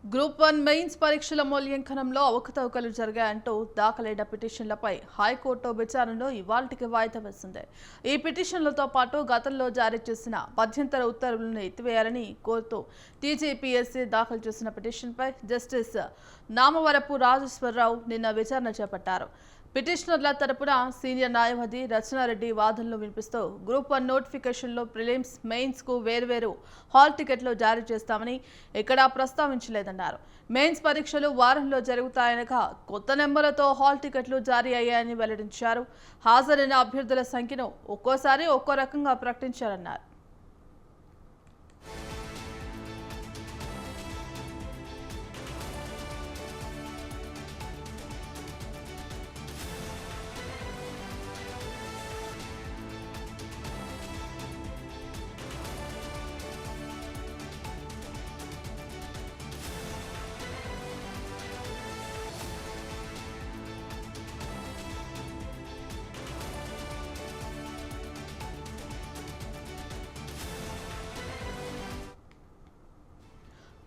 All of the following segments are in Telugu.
గ్రూప్ 1 మెయిన్స్ పరీక్షల మూల్యాంకనంలో అవకతవకలు జరిగాయంటూ దాఖలైన పిటిషన్లపై హైకోర్టు విచారణను ఇవాళ్టికి వాయిదా వేసింది. ఈ పిటిషన్లతో పాటు గతంలో జారీ చేసిన మధ్యంతర ఉత్తర్వులను ఎత్తివేయాలని కోరుతూ టీజీపీఎస్సీ దాఖలు చేసిన పిటిషన్పై జస్టిస్ నామవరపు రాజేశ్వరరావు నిన్న విచారణ చేపట్టారు. పిటిషనర్ల తరపున సీనియర్ న్యాయవాది రచనారెడ్డి వాదనలు వినిపిస్తూ గ్రూప్ 1 నోటిఫికేషన్లో ప్రిలిమ్స్, మెయిన్స్ కు వేర్వేరు హాల్ టికెట్లు జారీ చేస్తామని ఎక్కడా ప్రస్తావించలేదన్నారు. మెయిన్స్ పరీక్షలు వారంలో జరుగుతాయనగా కొత్త నెంబర్లతో హాల్ టికెట్లు జారీ అయ్యాయని వెల్లడించారు. హాజరైన అభ్యర్థుల సంఖ్యను ఒక్కోసారి ఒక్కో రకంగా ప్రకటించారన్నారు.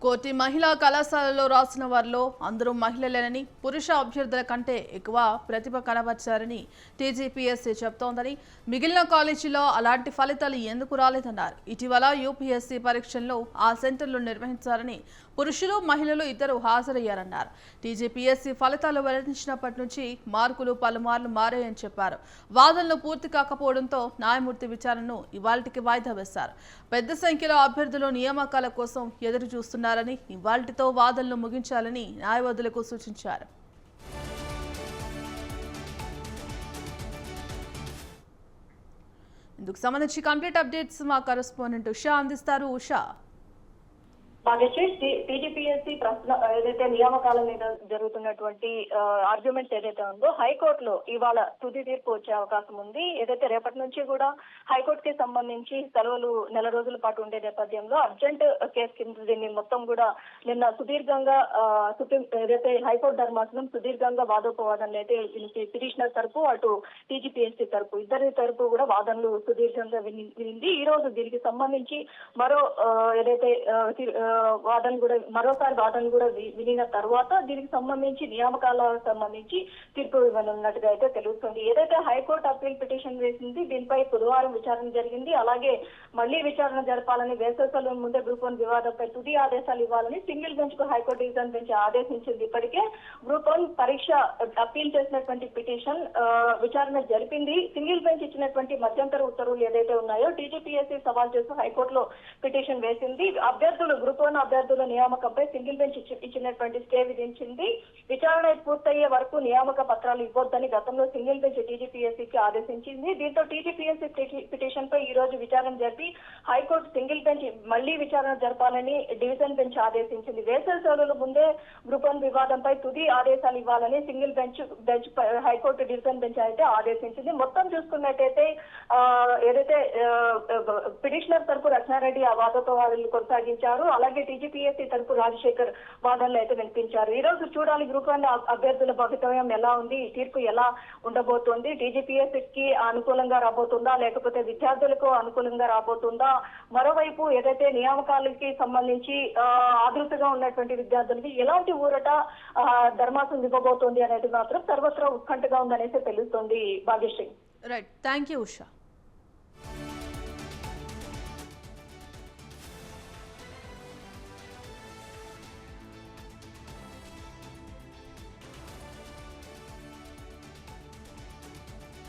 కోటి మహిళా కళాశాలలో రాసిన వారిలో అందరూ మహిళలేనని, పురుష అభ్యర్థుల కంటే ఎక్కువ ప్రతిభ కనబర్చారని టీజీపీఎస్సీ చెబుతోందని, మిగిలిన కాలేజీలో అలాంటి ఫలితాలు ఎందుకు రాలేదన్నారు. ఇటీవల యూపీఎస్సీ పరీక్షల్లో ఆ సెంటర్లు నిర్వహించారని, పురుషులు మహిళలు ఇద్దరు హాజరయ్యారన్నారు. టీజీపీఎస్సీ ఫలితాలు వెల్లడించినప్పటి నుంచి మార్కులు పలుమార్లు మారాయని చెప్పారు. వాదనలు పూర్తి కాకపోవడంతో న్యాయమూర్తి విచారణను ఇవాళ్టికి వాయిదా వేశారు. పెద్ద సంఖ్యలో అభ్యర్థులు నియామకాల కోసం ఎదురు చూస్తున్నారని, ఇవాళ్టితో వాదనలు ముగించాలని న్యాయవాదులకు సూచించారు. ఇందుకు సంబంధించి కంప్లీట్ అప్డేట్స్ మా కరెస్పాండెంట్ ఉషా అందిస్తారు. ఉషా, టీజీపీఎస్సీ ప్రశ్న ఏదైతే నియామకాల మీద జరుగుతున్నటువంటి ఆర్గ్యుమెంట్స్ ఏదైతే ఉందో హైకోర్టులో ఇవాళ తుది తీర్పు వచ్చే అవకాశం ఉంది. ఏదైతే రేపటి నుంచి కూడా హైకోర్టుకి సంబంధించి సెలవులు నెల రోజుల పాటు ఉండే నేపథ్యంలో అర్జెంట్ కేసు కింద దీన్ని మొత్తం కూడా నిన్న సుదీర్ఘంగా సుప్రీం ఏదైతే హైకోర్టు ధర్మాసనం సుదీర్ఘంగా వాదోపవాదనలు అయితే పిటిషనర్ తరపు అటు టీజీపీఎస్సీ తరపు ఇద్దరి తరపు కూడా వాదనలు సుదీర్ఘంగా వినింది. ఈ రోజు దీనికి సంబంధించి మరో ఏదైతే మరోసారి వాదనలు కూడా వినిన తర్వాత దీనికి సంబంధించి నియామకాలకు సంబంధించి తీర్పు ఇవ్వనున్నట్టుగా అయితే తెలుస్తుంది. ఏదైతే హైకోర్టు అప్పీల్ పిటిషన్ వేసింది దీనిపై బుధవారం విచారణ జరిగింది. అలాగే మళ్లీ విచారణ జరపాలని, వేసవి సెలవు ముందే గ్రూప్ 1 వివాదంపై తుది ఆదేశాలు ఇవ్వాలని సింగిల్ బెంచ్ కు హైకోర్టు డివిజన్ బెంచ్ ఆదేశించింది. ఇప్పటికే గ్రూప్ 1 పరీక్ష అప్పీల్ చేసినటువంటి పిటిషన్ విచారణ జరిపింది. సింగిల్ బెంచ్ ఇచ్చినటువంటి మధ్యంతర ఉత్తర్వులు ఏదైతే ఉన్నాయో టీజీపీఎస్సీ సవాల్ చేస్తూ హైకోర్టులో పిటిషన్ వేసింది. అభ్యర్థులు గ్రూప్ 1 అభ్యర్థుల నియామకంపై సింగిల్ బెంచ్ ఇచ్చినటువంటి స్టే విధించింది. విచారణ పూర్తయ్యే వరకు నియామక పత్రాలు ఇవ్వొద్దని గతంలో సింగిల్ బెంచ్ టీజీపీఎస్సీకి ఆదేశించింది. దీంతో టీజీపీఎస్సీ పిటిషన్ పై ఈ రోజు విచారణ జరిపి హైకోర్టు సింగిల్ బెంచ్ మళ్లీ విచారణ జరపాలని డివిజన్ బెంచ్ ఆదేశించింది. వేసవి సెలవుల ముందే గ్రూప్ 1 వివాదంపై తుది ఆదేశాలు ఇవ్వాలని single bench high court division bench అయితే ఆదేశించింది. మొత్తం చూసుకున్నట్టయితే ఏదైతే పిటిషనర్ తరపు రచనారెడ్డి ఆ వాదోపవాదాలు కొనసాగించారు. అలాగే టీజీపీఎస్సీ తరపు రాజశేఖర్ వాదనలు అయితే వినిపించారు. ఈ రోజు చూడాలి గ్రూప్ 1 అభ్యర్థుల భవితవ్యం ఎలా ఉంది, తీర్పు ఎలా ఉండబోతోంది, టీజీపీఎస్సీకి అనుకూలంగా రాబోతుందా లేకపోతే విద్యార్థులకు అనుకూలంగా రాబోతుందా, మరోవైపు ఏదైతే నియామకాలకి సంబంధించి ఆదృతగా ఉన్నటువంటి విద్యార్థులకి ఎలాంటి ఊరట ధర్మాసనం ఇవ్వబోతోంది అనేది మాత్రం సర్వత్రా ఉత్కంఠగా ఉందనేసి తెలుస్తోంది. Bhagyashree. Right, thank you Usha.